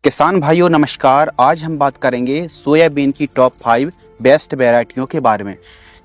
किसान भाइयों नमस्कार। आज हम बात करेंगे सोयाबीन की टॉप 5 बेस्ट वैरायटियों के बारे में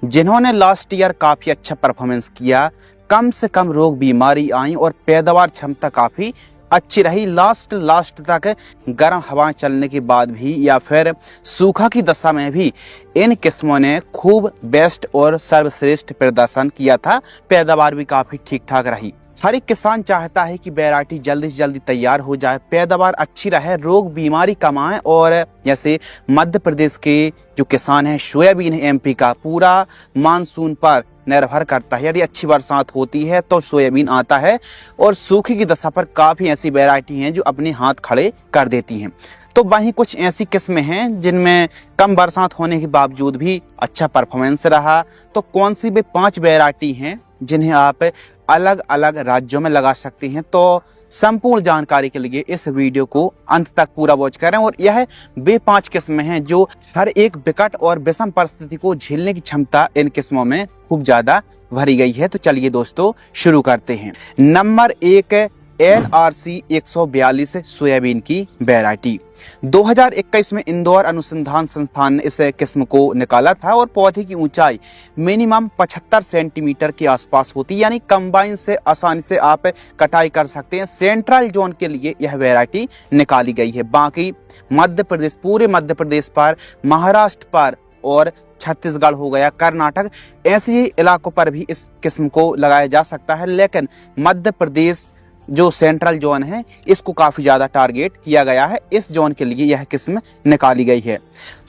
जिन्होंने लास्ट ईयर काफ़ी अच्छा परफॉर्मेंस किया, कम से कम रोग बीमारी आई और पैदावार क्षमता काफ़ी अच्छी रही। लास्ट तक गर्म हवा चलने के बाद भी या फिर सूखा की दशा में भी इन किस्मों ने खूब बेस्ट और सर्वश्रेष्ठ प्रदर्शन किया था। पैदावार भी काफ़ी ठीक ठाक रही। हर एक किसान चाहता है कि वैरायटी जल्दी से जल्दी तैयार हो जाए, पैदावार अच्छी रहे, रोग बीमारी कम आए। और जैसे मध्य प्रदेश के जो किसान हैं, सोयाबीन है एमपी का, पूरा मानसून पर निर्भर करता है। यदि अच्छी बरसात होती है तो सोयाबीन आता है और सूखे की दशा पर काफ़ी ऐसी वैरायटी हैं जो अपने हाथ खड़े कर देती हैं। तो वहीं कुछ ऐसी किस्में हैं जिनमें कम बरसात होने के बावजूद भी अच्छा परफॉर्मेंस रहा। तो कौन सी भी 5 वैरायटी हैं जिन्हें आप अलग अलग राज्यों में लगा सकते हैं। तो संपूर्ण जानकारी के लिए इस वीडियो को अंत तक पूरा वॉच करें। और यह वे 5 किस्में हैं जो हर एक विकट और विषम परिस्थिति को झेलने की क्षमता इन किस्मों में खूब ज्यादा भरी गई है। तो चलिए दोस्तों शुरू करते हैं। नंबर 1 NRC 142 सोयाबीन की वैरायटी। 2021 में इंदौर अनुसंधान संस्थान ने इस किस्म को निकाला था और पौधे की ऊंचाई मिनिमम 75 सेंटीमीटर के आसपास होती है, यानी कंबाइन से आसानी से आप कटाई कर सकते हैं। सेंट्रल जोन के लिए यह वैरायटी निकाली गई है। बाकी मध्य प्रदेश, पूरे मध्य प्रदेश पर, महाराष्ट्र पर और छत्तीसगढ़ हो गया, कर्नाटक, ऐसे इलाकों पर भी इस किस्म को लगाया जा सकता है। लेकिन मध्य प्रदेश जो सेंट्रल जोन है इसको काफी ज्यादा टारगेट किया गया है। इस जोन के लिए यह किस्म निकाली गई है।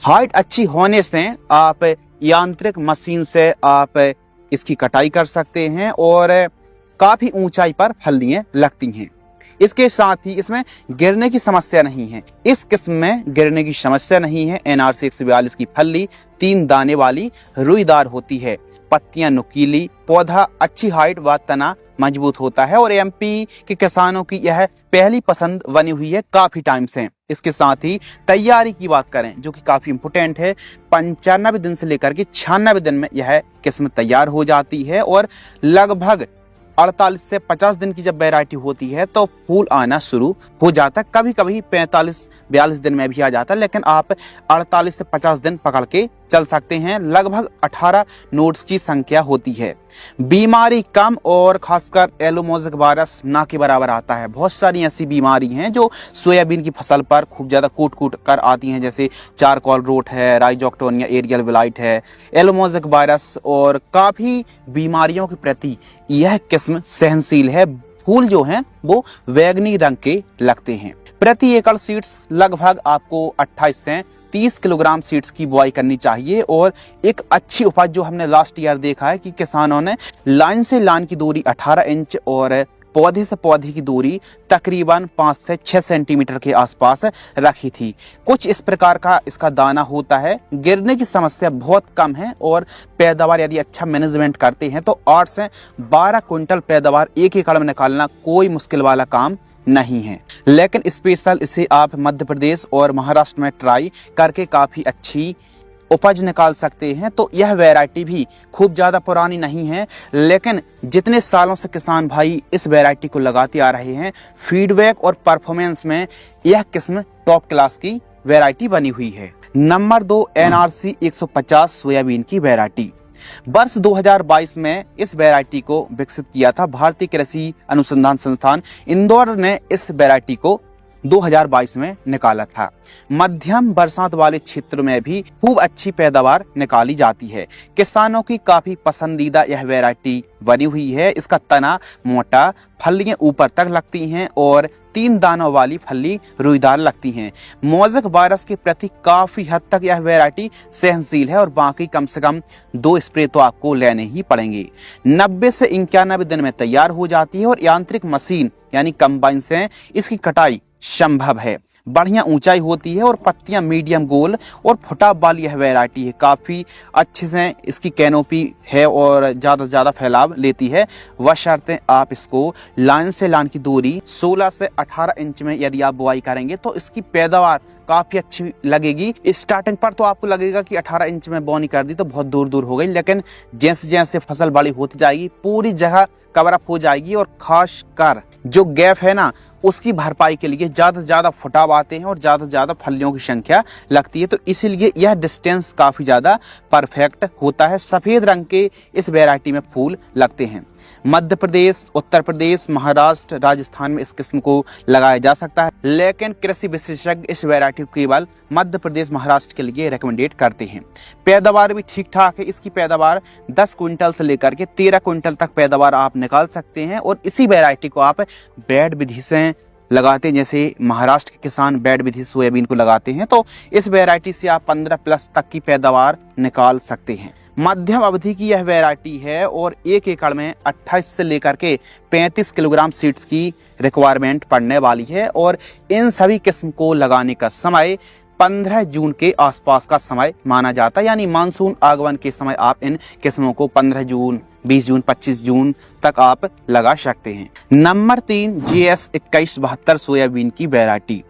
हाइट अच्छी होने से आप यांत्रिक मशीन से आप इसकी कटाई कर सकते हैं और काफी ऊंचाई पर फलियां लगती हैं। इसके साथ ही इसमें गिरने की समस्या नहीं है। इस किस्म में गिरने की समस्या नहीं है। NRC 142 की फली 3 दाने वाली रुईदार होती है, पत्तियां नुकीली, पौधा अच्छी हाइट व तना मजबूत होता है और MP के किसानों की यह पहली पसंद बनी हुई है काफी टाइम से। इसके साथ ही तैयारी की बात करें जो कि काफी इंपोर्टेंट है, 95 दिन से लेकर के 96 दिन में यह किस्म तैयार हो जाती है और लगभग 48 से 50 दिन की जब वैरायटी होती है तो फूल आना शुरू हो जाता है। कभी कभी 45-42 दिन में भी आ जाता है, लेकिन आप 48 से 50 दिन पकड़ के चल सकते हैं। लगभग 18 नोड्स की संख्या होती है। बीमारी कम और खासकर एलोमोजिक वायरस ना के बराबर आता है। बहुत सारी ऐसी बीमारी हैं जो सोयाबीन की फसल पर खूब ज्यादा कूट कर आती हैं, जैसे चारकोल रोट है, राइजोक्टोनिया एरियल विलाइट है, एलोमोजिक वायरस और काफी बीमारियों के प्रति यह किस्म सहनशील है। फूल जो हैं वो बैंगनी रंग के लगते हैं। प्रति एकड़ सीड्स लगभग आपको 28 से 30 किलोग्राम सीड्स की बुआई करनी चाहिए। और एक अच्छी उपज जो हमने लास्ट ईयर देखा है कि किसानों ने लाइन से लाइन की दूरी 18 इंच और पौधे से पौधे की दूरी तकरीबन 5 से 6 सेंटीमीटर के आसपास रखी थी। कुछ इस प्रकार का इसका दाना होता है। गिरने की समस्या बहुत कम है और पैदावार यदि अच्छा मैनेजमेंट करते हैं तो 8 से 12 क्विंटल पैदावार 1 एकड़ में निकालना कोई मुश्किल वाला काम नहीं है। लेकिन स्पेशल इसे आप मध्य प्रदेश और महाराष्ट्र में ट्राई करके काफी अच्छी उपज निकाल सकते हैं। तो यह वैरायटी भी खूब ज़्यादा पुरानी नहीं है, लेकिन जितने सालों से किसान भाई इस वैरायटी को लगाते आ रहे हैं, फीडबैक और परफॉर्मेंस में यह किस्म टॉप क्लास की वैरायटी बनी हुई है। नंबर 2 NRC 150 सोयाबीन की वैरायटी। वर्ष 2022 में इस वैरायटी को विकसित किया था भारतीय कृषि अनुसंधान संस्थान इंदौर ने इस वैरायटी को 2022 में निकाला था। मध्यम बरसात वाले क्षेत्रों में भी खूब अच्छी पैदावार निकाली जाती है। किसानों की काफी पसंदीदा यह वैरायटी बनी हुई है। इसका तना मोटा, फलियां ऊपर तक लगती हैं और 3 दानों वाली फली रुईदार लगती हैं। मोज़ेक वायरस के प्रति काफी हद तक यह वैरायटी सहनशील है और बाकी कम से कम 2 स्प्रे तो आपको लेने ही पड़ेंगे। 90 से 91 दिन में तैयार हो जाती है और यांत्रिक मशीन यानी कंबाइन से इसकी कटाई संभव है। बढ़िया ऊंचाई होती है और पत्तियां मीडियम गोल और फुटाव वाली यह वैरायटी है। काफ़ी अच्छे से इसकी कैनोपी है और ज़्यादा से ज़्यादा फैलाव लेती है, बशर्ते आप इसको लाइन से लाइन की दूरी 16 से 18 इंच में यदि आप बुआई करेंगे तो इसकी पैदावार काफ़ी अच्छी लगेगी। स्टार्टिंग पर तो आपको लगेगा कि 18 इंच में बोनी कर दी तो बहुत दूर दूर हो गई, लेकिन जैसे जैसे फसल बड़ी होती जाएगी पूरी जगह कवर अप हो जाएगी और खास कर जो गैप है ना उसकी भरपाई के लिए ज़्यादा से ज़्यादा फुटाव आते हैं और ज़्यादा से ज़्यादा फलियों की संख्या लगती है। तो इसीलिए यह डिस्टेंस काफ़ी ज़्यादा परफेक्ट होता है। सफ़ेद रंग के इस वैरायटी में फूल लगते हैं। मध्य प्रदेश, उत्तर प्रदेश, महाराष्ट्र, राजस्थान में इस किस्म को लगाया जा सकता है, लेकिन कृषि विशेषज्ञ इस वैरायटी को केवल मध्य प्रदेश, महाराष्ट्र के लिए रिकमेंडेड करते हैं। पैदावार भी ठीक ठाक है। इसकी पैदावार 10 क्विंटल से लेकर के 13 क्विंटल तक पैदावार आप निकाल सकते हैं। और इसी वैरायटी को आप बेड विधि से लगाते हैं, जैसे महाराष्ट्र के किसान बेड विधि सोयाबीन को लगाते हैं, तो इस वैरायटी से आप 15+ तक की पैदावार निकाल सकते हैं। मध्यम अवधि की यह वैरायटी है और 1 एकड़ में 28 से लेकर के 35 किलोग्राम सीड्स की रिक्वायरमेंट पड़ने वाली है। और इन सभी किस्म को लगाने का समय 15 जून के आसपास का समय माना जाता है, यानी मानसून आगमन के समय आप इन किस्मों को 15 जून, 20 जून, 25 जून तक आप लगा सकते हैं। नंबर 3, GS 2172 सोयाबीन की वैरायटी।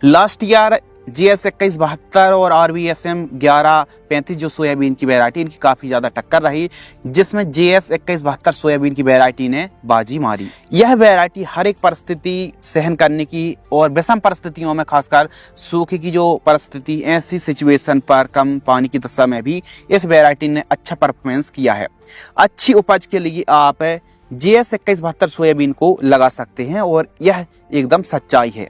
लास्ट ईयर GS 2172 और RVSM 1135 जो सोयाबीन की वैरायटी, इनकी काफ़ी ज़्यादा टक्कर रही, जिसमें GS 2172 सोयाबीन की वैरायटी ने बाजी मारी। यह वैरायटी हर एक परिस्थिति सहन करने की और विषम परिस्थितियों में, खासकर सूखे की जो परिस्थिति, ऐसी सिचुएशन पर कम पानी की दशा में भी इस वैरायटी ने अच्छा परफॉर्मेंस किया है। अच्छी उपज के लिए आप GS 2172 सोयाबीन को लगा सकते हैं और यह एकदम सच्चाई है।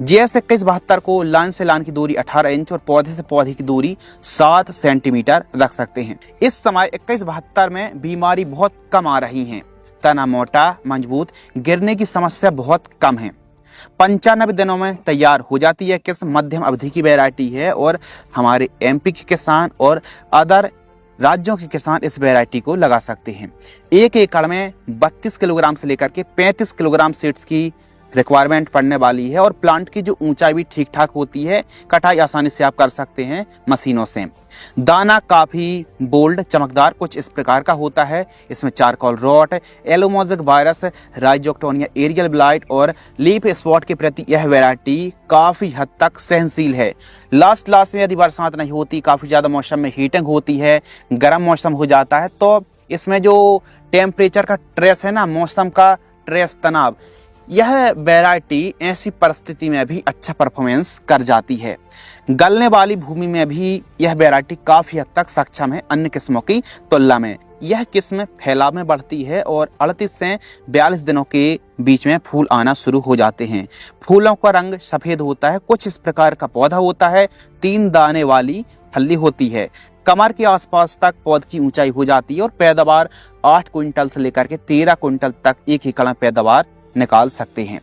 GS 2172 को लाइन से लाइन की दूरी 18 इंच और पौधे से पौधे की दूरी 7 सेंटीमीटर रख सकते हैं। इस समय 2172 में बीमारी बहुत कम आ रही है। तना मोटा, मजबूत, गिरने की समस्या बहुत कम है। 95 दिनों में तैयार हो जाती है। किस्म मध्यम अवधि की वैरायटी है और हमारे MP के किसान और अदर राज्यों के किसान इस वैरायटी को लगा सकते हैं। 1 एकड़ में 32 किलोग्राम से लेकर के 35 किलोग्राम सीड्स की रिक्वायरमेंट पड़ने वाली है। और प्लांट की जो ऊंचाई भी ठीक ठाक होती है, कटाई आसानी से आप कर सकते हैं मशीनों से। दाना काफ़ी बोल्ड, चमकदार कुछ इस प्रकार का होता है। इसमें charcoal rot, yellow mosaic virus, rhizoctonia aerial blight और लीफ स्पॉट के प्रति यह वैरायटी काफ़ी हद तक सहनशील है। लास्ट में यदि बरसात नहीं होती, काफ़ी ज़्यादा मौसम में हीटिंग होती है, गर्म मौसम हो जाता है, तो इसमें जो टेम्परेचर का ट्रेस है ना, मौसम का ट्रेस, तनाव, यह वैरायटी ऐसी परिस्थिति में भी अच्छा परफॉर्मेंस कर जाती है। गलने वाली भूमि में भी यह वैरायटी काफ़ी हद तक सक्षम है अन्य किस्मों की तुलना में। यह किस्म फैलाव में बढ़ती है और 38 से 42 दिनों के बीच में फूल आना शुरू हो जाते हैं। फूलों का रंग सफ़ेद होता है। कुछ इस प्रकार का पौधा होता है। 3 दाने वाली फली होती है। कमर के आसपास तक पौध की ऊंचाई हो जाती है और पैदावार 8 क्विंटल से लेकर के 13 क्विंटल तक 1 एकड़ में पैदावार निकाल सकते हैं।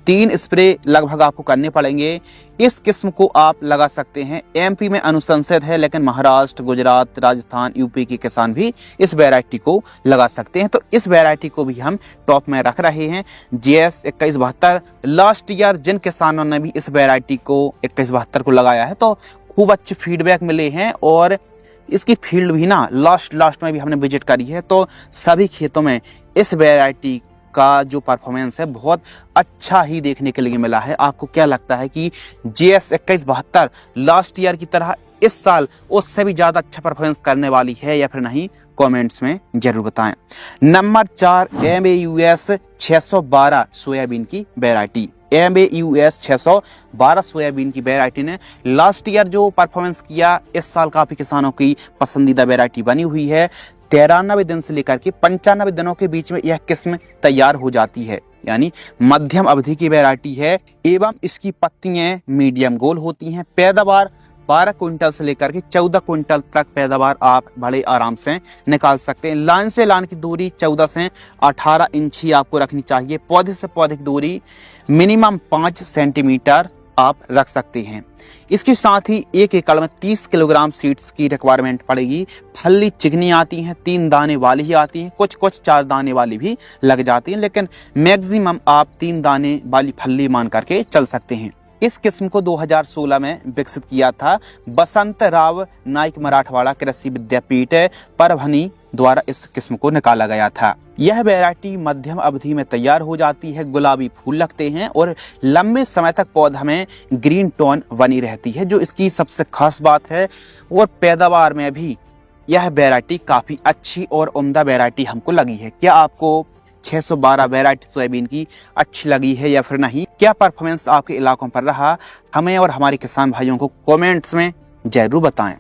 3 स्प्रे लगभग आपको करने पड़ेंगे। इस किस्म को आप लगा सकते हैं। MP में अनुशंसित है, लेकिन महाराष्ट्र, गुजरात, राजस्थान, UP के किसान भी इस वैरायटी को लगा सकते हैं। तो इस वैरायटी को भी हम टॉप में रख रहे हैं। GS 2172 लास्ट ईयर जिन किसानों ने भी इस वैरायटी को 2172 को लगाया है, तो खूब अच्छे फीडबैक मिले हैं। और इसकी फील्ड भी ना लास्ट में भी हमने विजिट करी है, तो सभी खेतों में इस वैरायटी का जो परफॉर्मेंस है बहुत अच्छा ही देखने के लिए मिला है। आपको क्या लगता है कि GS 2172 लास्ट ईयर की तरह इस साल उससे भी ज़्यादा अच्छा परफॉर्मेंस करने वाली है या फिर नहीं? कमेंट्स में जरूर बताएं। नंबर 4, MAUS 612 सोयाबीन की वैरायटी। MAUS 612 सोयाबीन की वैरायटी ने लास्ट ईयर जो परफॉर्मेंस किया, इस साल काफ़ी किसानों की पसंदीदा वैरायटी बनी हुई है। 93 दिन से लेकर के 95 दिनों के बीच में यह किस्म तैयार हो जाती है, यानी मध्यम अवधि की वैरायटी है। एवं इसकी पत्तियां मीडियम गोल होती हैं। पैदावार 12 क्विंटल से लेकर के 14 क्विंटल तक पैदावार आप बड़े आराम से निकाल सकते हैं। लाइन से लाइन की दूरी 14 से 18 इंच ही आपको रखनी चाहिए। पौधे से पौधे की दूरी मिनिमम 5 सेंटीमीटर आप रख सकते हैं। इसके साथ ही 1 एकड़ में 30 किलोग्राम सीड्स की रिक्वायरमेंट पड़ेगी। फली चिकनी आती हैं, 3 दाने वाली ही आती हैं, कुछ 4 दाने वाली भी लग जाती हैं, लेकिन मैक्सिमम आप 3 दाने वाली फली मान करके चल सकते हैं। इस किस्म को 2016 में विकसित किया था बसंत राव नाइक मराठवाड़ा कृषि विद्यापीठ परभनी द्वारा इस किस्म को निकाला गया था। यह वैरायटी मध्यम अवधि में तैयार हो जाती है। गुलाबी फूल लगते हैं और लंबे समय तक पौधा में ग्रीन टोन बनी रहती है, जो इसकी सबसे खास बात है। और पैदावार में भी यह वैरायटी काफ़ी अच्छी और उम्दा वैरायटी हमको लगी है। क्या आपको 612 वैरायटी सोयाबीन की अच्छी लगी है या फिर नहीं, क्या परफॉर्मेंस आपके इलाकों पर रहा, हमें और हमारे किसान भाइयों को कमेंट्स में जरूर बताएं।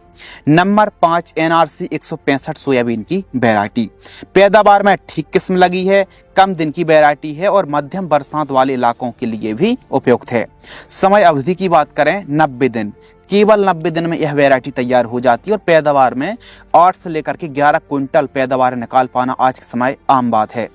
नंबर 5 NRC 165 सोयाबीन की वैरायटी पैदावार में ठीक किस्म लगी है, कम दिन की वैरायटी है और मध्यम बरसात वाले इलाकों के लिए भी उपयुक्त है। समय अवधि की बात करें 90 दिन, केवल 90 दिन में यह वैरायटी तैयार हो जाती है और पैदावार में 8 से लेकर के 11 क्विंटल पैदावार निकाल पाना आज के समय आम बात है।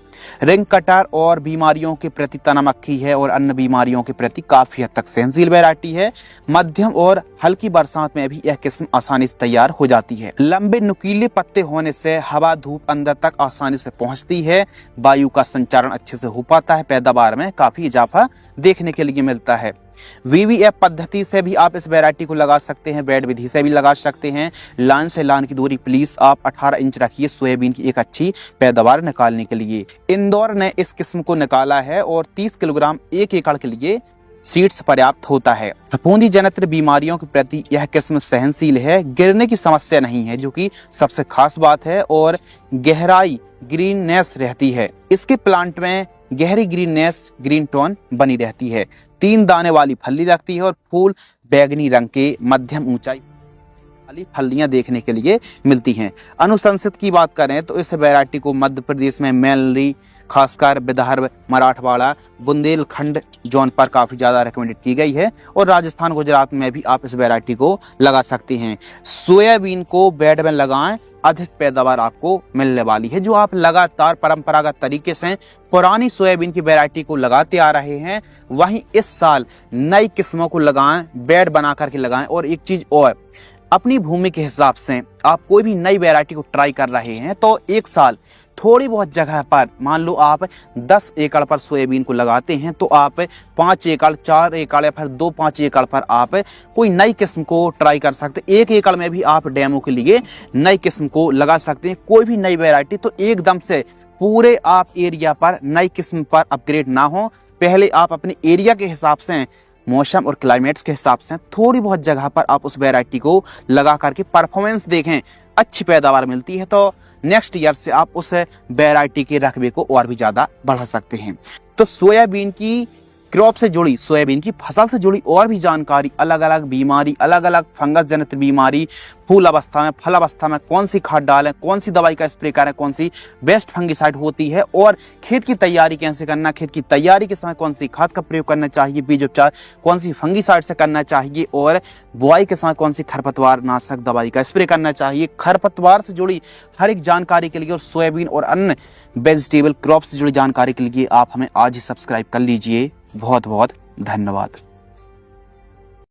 रिंग कटर और बीमारियों के प्रति, तना मक्खी है और अन्य बीमारियों के प्रति काफी हद तक सहनशील वैरायटी है। मध्यम और हल्की बरसात में भी यह किस्म आसानी से तैयार हो जाती है। लंबे नुकीले पत्ते होने से हवा धूप अंदर तक आसानी से पहुंचती है, वायु का संचारण अच्छे से हो पाता है, पैदावार में काफी इजाफा देखने के लिए मिलता है। VVF पद्धति से भी आप इस वैरायटी को लगा सकते हैं, बेड विधि से भी लगा सकते हैं। लाइन से लाइन की दूरी प्लीज आप 18 इंच रखिए सोयाबीन की एक अच्छी पैदावार निकालने के लिए। इंदौर ने इस किस्म को निकाला है और 30 किलोग्राम 1 एकड़ के लिए सीड्स पर्याप्त होता है। फफूंदी जनित बीमारियों के प्रति यह किस्म सहनशील है, गिरने की समस्या नहीं है जो कि सबसे खास बात है, और गहराई ग्रीननेस रहती है। इसके प्लांट में गहरी ग्रीननेस, ग्रीन टोन बनी रहती है। 3 दाने वाली फली लगती है और फूल बैगनी रंग के मध्यम ऊंचाई वाली फलियां देखने के लिए मिलती हैं। अनुशंसित की बात करें तो इस वैरायटी को मध्य प्रदेश में मेनली खासकर विदर्भ, मराठवाड़ा, बुंदेलखंड जोन पर काफी ज्यादा रिकमेंडेड की गई है और राजस्थान, गुजरात में भी आप इस वैरायटी को लगा सकते हैं। सोयाबीन को बेड में लगाएं, अधिक पैदावार आपको मिलने वाली है। जो आप लगातार परंपरागत तरीके से पुरानी सोयाबीन की वैरायटी को लगाते आ रहे हैं, वहीं इस साल नई किस्मों को लगाएं, बेड बना करके लगाएं। और एक चीज और, अपनी भूमि के हिसाब से आप कोई भी नई वैरायटी को ट्राई कर रहे हैं तो एक साल थोड़ी बहुत जगह पर, मान लो आप 10 एकड़ पर सोयाबीन को लगाते हैं तो आप 5 एकड़, 4 एकड़ या फिर 2-5 एकड़ पर आप कोई नई किस्म को ट्राई कर सकते हैं। 1 एकड़ में भी आप डेमो के लिए नई किस्म को लगा सकते हैं। कोई भी नई वैरायटी तो एकदम से पूरे आप एरिया पर नई किस्म पर अपग्रेड ना हो, पहले आप अपने एरिया के हिसाब से, मौसम और क्लाइमेट्स के हिसाब से थोड़ी बहुत जगह पर आप उस वैरायटी को लगा करके परफॉर्मेंस देखें, अच्छी पैदावार मिलती है तो नेक्स्ट ईयर से आप उस वैरायटी के रकबे को और भी ज्यादा बढ़ा सकते हैं। तो सोयाबीन की क्रॉप से जुड़ी, सोयाबीन की फसल से जुड़ी और भी जानकारी, अलग अलग बीमारी, अलग अलग फंगस जनित बीमारी, फूल अवस्था में, फल अवस्था में कौन सी खाद डालें, कौन सी दवाई का स्प्रे करें, कौन सी बेस्ट फंगिसाइड होती है और खेत की तैयारी कैसे करना, खेत की तैयारी के समय कौन सी खाद का प्रयोग करना चाहिए, बीज उपचार कौन सी फंगिसाइड से करना चाहिए और बुआई के समय कौन सी खरपतवार नाशक दवाई का स्प्रे करना चाहिए, खरपतवार से जुड़ी हर एक जानकारी के लिए और सोयाबीन और अन्य वेजिटेबल क्रॉप से जुड़ी जानकारी के लिए आप हमें आज ही सब्सक्राइब कर लीजिए। बहुत बहुत धन्यवाद।